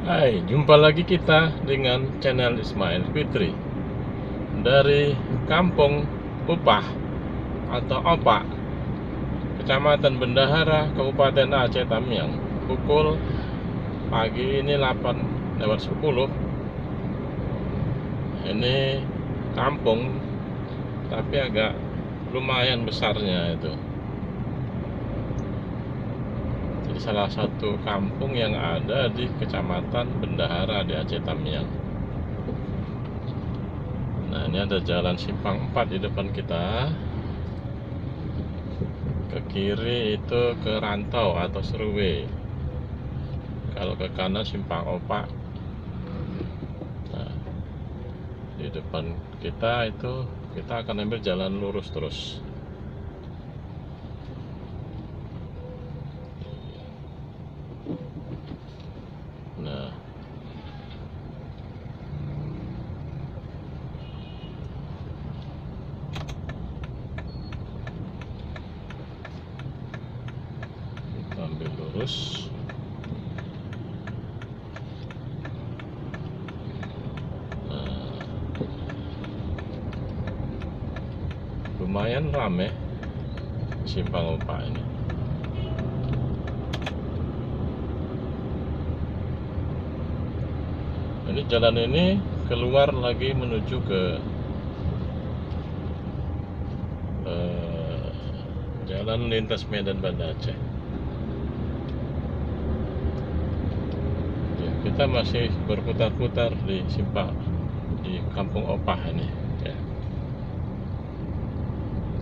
Hai, jumpa lagi kita dengan channel Ismail Fitri dari Kampung Upah atau Opak, Kecamatan Bendahara, Kabupaten Aceh Tamiang. Pukul pagi ini 8:10. Ini kampung tapi agak lumayan besarnya itu. Jadi salah satu kampung yang ada di Kecamatan Bendahara di Aceh Tamiang. Nah, ini ada jalan simpang 4 di depan kita. Ke kiri itu ke Rantau atau Seruwe. Kalau ke kanan simpang Opak. Nah, di depan kita itu kita akan ambil jalan lurus terus. Nah, kita ambil lurus. Nah, lumayan rame simpang Opak ini. Ini jalan ini keluar lagi menuju ke jalan lintas Medan Banda Aceh. Ya, kita masih berputar-putar di simpang di Kampung Opah ini. Ya.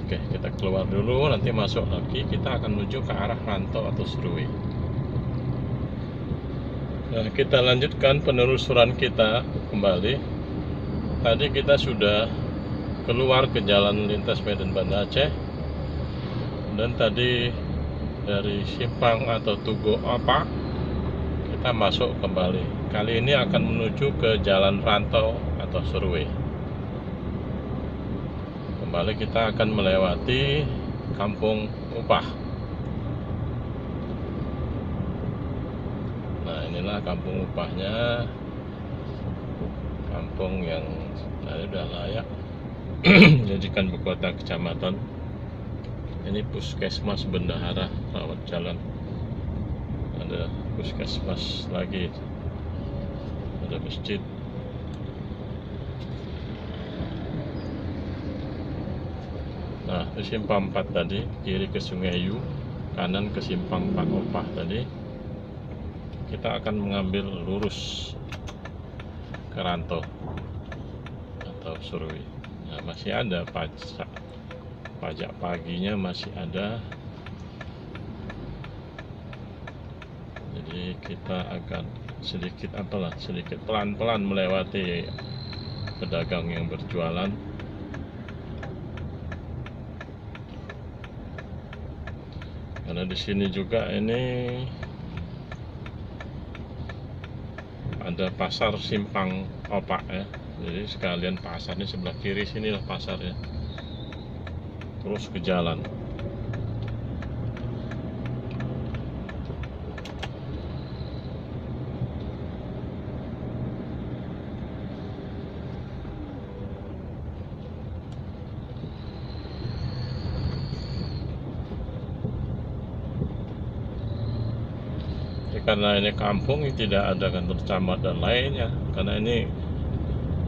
Oke, kita keluar dulu, nanti masuk lagi. Kita akan menuju ke arah Rantau atau Seruwe. Nah, kita lanjutkan penelusuran kita kembali. Tadi kita sudah keluar ke jalan lintas Medan Banda Aceh, dan tadi dari simpang atau Tugu Opak kita masuk kembali. Kali ini akan menuju ke jalan Rantau atau Seruwe. Kembali kita akan melewati Kampung Upah. Nah, inilah Kampung Upahnya. Kampung yang sudah layak jadikan ibu kota kecamatan. Ini Puskesmas Bendahara, rawat jalan. Ada puskesmas lagi. Ada masjid. Nah, di simpang 4 tadi, kiri ke Sungai Yu, kanan ke simpang 4 Opah tadi. Kita akan mengambil lurus ke Rantau atau Seruwe. Nah, masih ada pajak paginya, masih ada. Jadi kita akan sedikit pelan-pelan melewati pedagang yang berjualan. Karena di sini juga ini ada pasar simpang Opak ya. Jadi sekalian pasar ini sebelah kiri, sinilah pasarnya. Terus ke jalan. Karena ini kampung, tidak ada kantor camat dan lainnya. Karena ini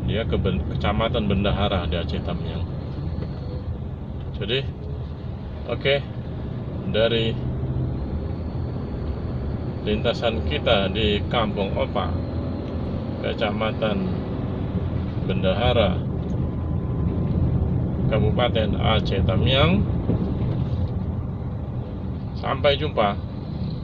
dia ke Kecamatan Bendahara di Aceh Tamiang. Jadi oke, dari lintasan kita di Kampung Opak, Kecamatan Bendahara, Kabupaten Aceh Tamiang, sampai jumpa